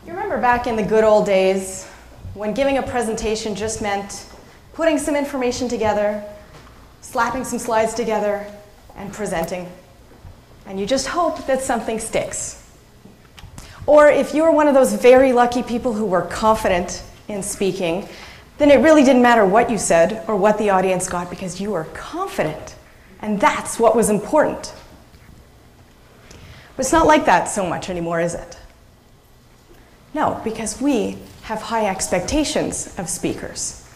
You remember back in the good old days when giving a presentation just meant putting some information together, slapping some slides together, and presenting. And you just hope that something sticks. Or if you were one of those very lucky people who were confident in speaking, then it really didn't matter what you said or what the audience got because you were confident. And that's what was important. But it's not like that so much anymore, is it? No, because we have high expectations of speakers.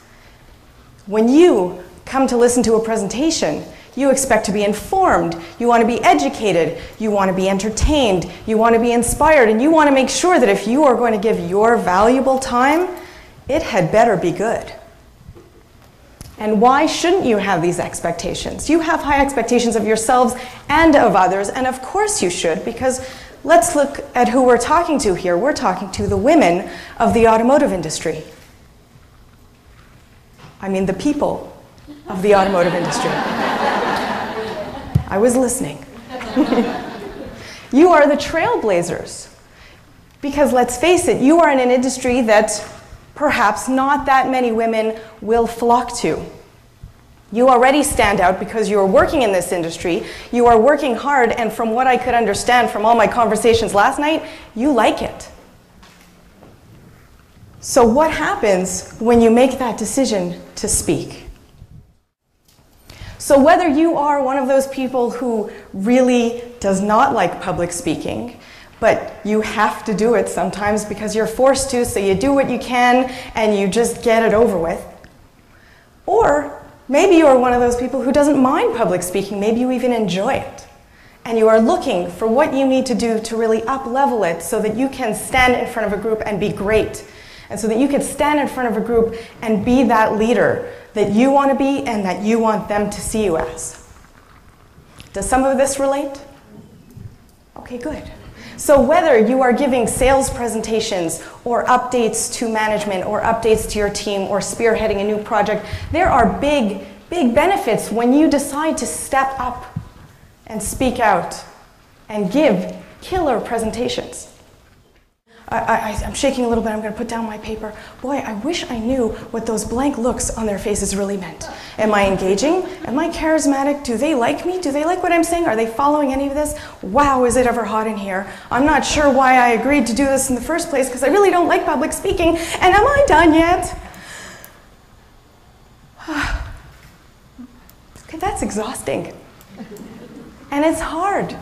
When you come to listen to a presentation, you expect to be informed, you want to be educated, you want to be entertained, you want to be inspired, and you want to make sure that if you are going to give your valuable time, it had better be good. And why shouldn't you have these expectations? You have high expectations of yourselves and of others, and of course you should, because let's look at who we're talking to here. We're talking to the women of the automotive industry. I mean, the people of the automotive industry. I was listening. You are the trailblazers. Because let's face it, you are in an industry that perhaps not that many women will flock to. You already stand out because you are working in this industry, you are working hard, and from what I could understand from all my conversations last night, you like it. So what happens when you make that decision to speak? So whether you are one of those people who really does not like public speaking, but you have to do it sometimes because you're forced to, so you do what you can and you just get it over with, or maybe you are one of those people who doesn't mind public speaking, maybe you even enjoy it. And you are looking for what you need to do to really up-level it so that you can stand in front of a group and be great. And so that you can stand in front of a group and be that leader that you want to be and that you want them to see you as. Does some of this relate? Okay, good. So whether you are giving sales presentations or updates to management or updates to your team or spearheading a new project, there are big, big benefits when you decide to step up and speak out and give killer presentations. I'm shaking a little bit. I'm going to put down my paper. Boy, I wish I knew what those blank looks on their faces really meant. Am I engaging? Am I charismatic? Do they like me? Do they like what I'm saying? Are they following any of this? Wow, is it ever hot in here? I'm not sure why I agreed to do this in the first place because I really don't like public speaking. And am I done yet? Okay, that's exhausting. And it's hard.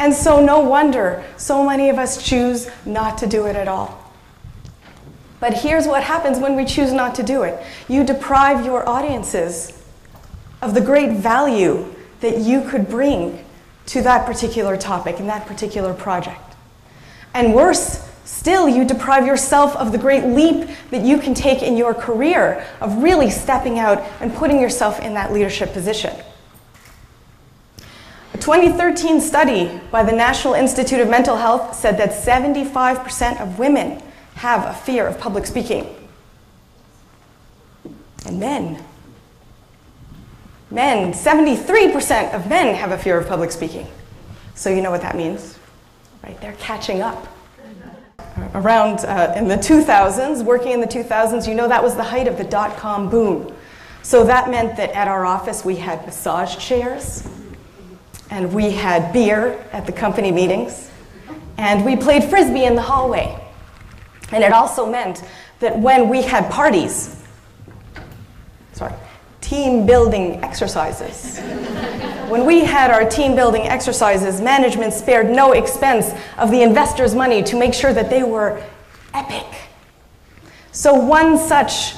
And so no wonder so many of us choose not to do it at all. But here's what happens when we choose not to do it. You deprive your audiences of the great value that you could bring to that particular topic and that particular project. And worse still, you deprive yourself of the great leap that you can take in your career of really stepping out and putting yourself in that leadership position. A 2013 study by the National Institute of Mental Health said that 75% of women have a fear of public speaking. And men, 73% of men have a fear of public speaking. So you know what that means, right? They're catching up. Around in the 2000s, working in the 2000s, you know that was the height of the dot-com boom. So that meant that at our office we had massage chairs, and we had beer at the company meetings, and we played frisbee in the hallway. And it also meant that when we had parties, team building exercises. When we had our team building exercises, management spared no expense of the investors' money to make sure that they were epic. So one such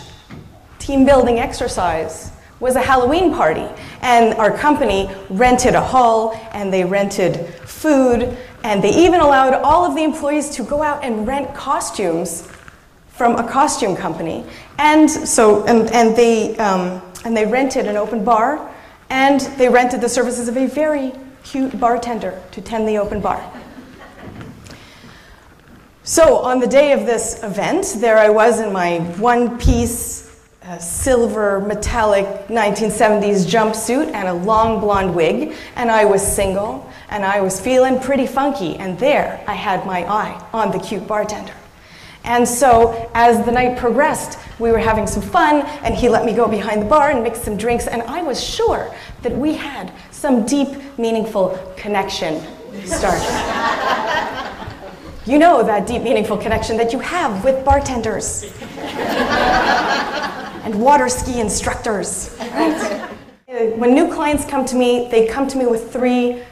team building exercise was a Halloween party, and our company rented a hall, and they rented food, and they even allowed all of the employees to go out and rent costumes from a costume company. And so, and they rented an open bar, and they rented the services of a very cute bartender to tend the open bar. So on the day of this event, there I was in my one-piece silver metallic 1970s jumpsuit and a long blonde wig, and I was single, and I was feeling pretty funky, and there I had my eye on the cute bartender. And so as the night progressed, we were having some fun, and he let me go behind the bar and mix some drinks, and I was sure that we had some deep, meaningful connection started. You know that deep, meaningful connection that you have with bartenders and water ski instructors, right? When new clients come to me, they come to me with 3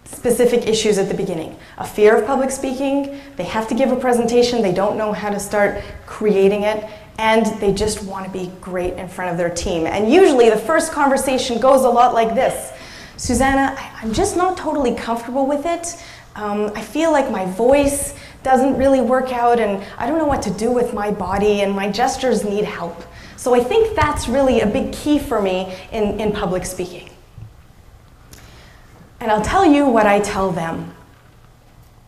specific issues at the beginning. A fear of public speaking, they have to give a presentation, they don't know how to start creating it, and they just want to be great in front of their team. And usually the first conversation goes a lot like this. Suzannah, I'm just not totally comfortable with it. I feel like my voice doesn't really work out, and I don't know what to do with my body, and my gestures need help. So I think that's really a big key for me in public speaking. And I'll tell you what I tell them,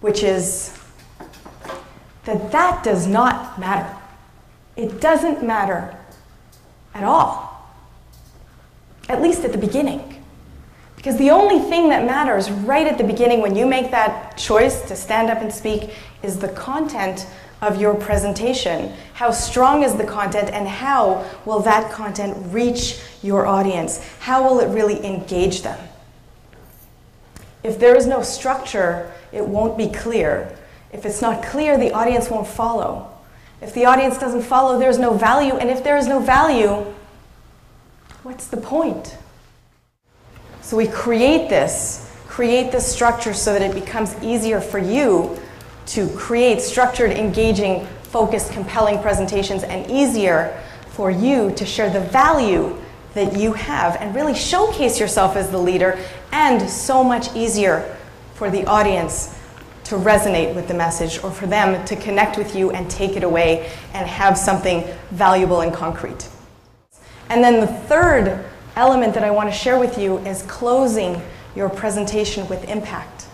which is that that does not matter. It doesn't matter at all, at least at the beginning. Because the only thing that matters right at the beginning when you make that choice to stand up and speak is the content of your presentation. How strong is the content, and how will that content reach your audience? How will it really engage them? If there is no structure, it won't be clear. If it's not clear, the audience won't follow. If the audience doesn't follow, there's no value, and if there is no value, what's the point? So we create this structure so that it becomes easier for you to create structured, engaging, focused, compelling presentations, and easier for you to share the value that you have and really showcase yourself as the leader, and so much easier for the audience to resonate with the message, or for them to connect with you and take it away and have something valuable and concrete. And then the third element that I want to share with you is closing your presentation with impact.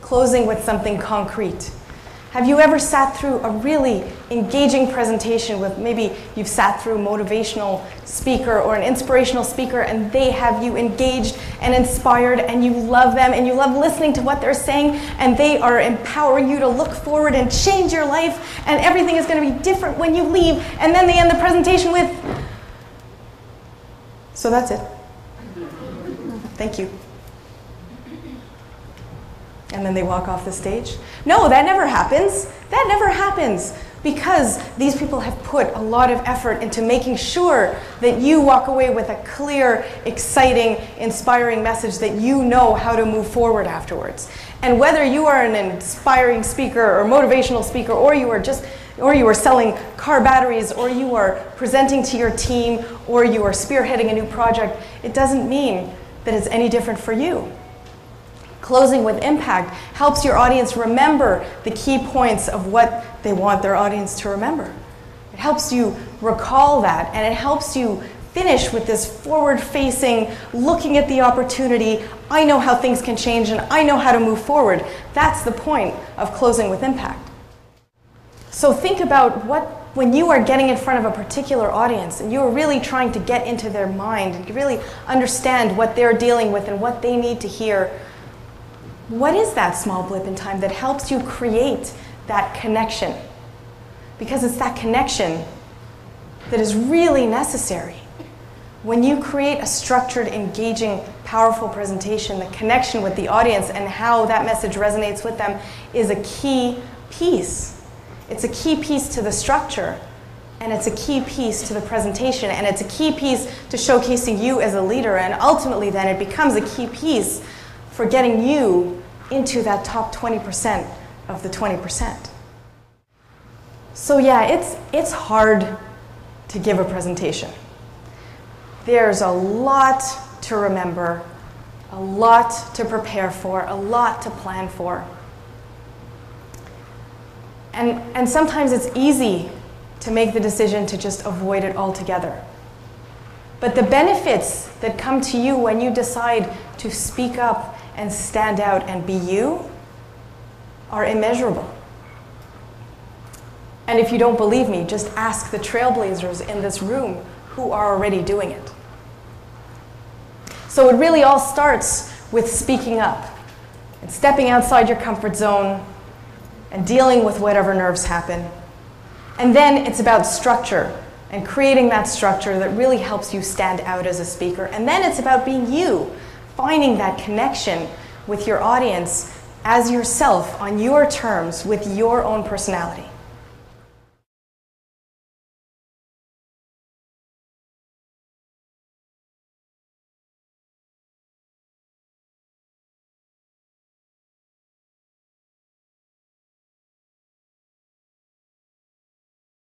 Closing with something concrete. Have you ever sat through a really engaging presentation with, maybe you've sat through a motivational speaker or an inspirational speaker, and they have you engaged and inspired, and you love them and you love listening to what they're saying, and they are empowering you to look forward and change your life, and everything is going to be different when you leave, and then they end the presentation with, so that's it. Thank you. And then they walk off the stage? No, that never happens. That never happens, because these people have put a lot of effort into making sure that you walk away with a clear, exciting, inspiring message that you know how to move forward afterwards. And whether you are an inspiring speaker or motivational speaker, or you are selling car batteries, or you are presenting to your team, or you are spearheading a new project, it doesn't mean that it's any different for you. Closing with impact helps your audience remember the key points of what they want their audience to remember. It helps you recall that, and it helps you finish with this forward-facing, looking at the opportunity, I know how things can change and I know how to move forward. That's the point of closing with impact. So think about when you are getting in front of a particular audience and you are really trying to get into their mind and really understand what they're dealing with and what they need to hear. What is that small blip in time that helps you create that connection? Because it's that connection that is really necessary. When you create a structured, engaging, powerful presentation, the connection with the audience and how that message resonates with them is a key piece. It's a key piece to the structure, and it's a key piece to the presentation, and it's a key piece to showcasing you as a leader, and ultimately then it becomes a key piece for getting you into that top 20% of the 20%. So yeah, it's hard to give a presentation. There's a lot to remember, a lot to prepare for, a lot to plan for. And sometimes it's easy to make the decision to just avoid it altogether. But the benefits that come to you when you decide to speak up and stand out and be you are immeasurable. And if you don't believe me, just ask the Trailblazers in this room who are already doing it. So it really all starts with speaking up and stepping outside your comfort zone and dealing with whatever nerves happen. And then it's about structure and creating that structure that really helps you stand out as a speaker. And then it's about being you, finding that connection with your audience as yourself on your terms with your own personality.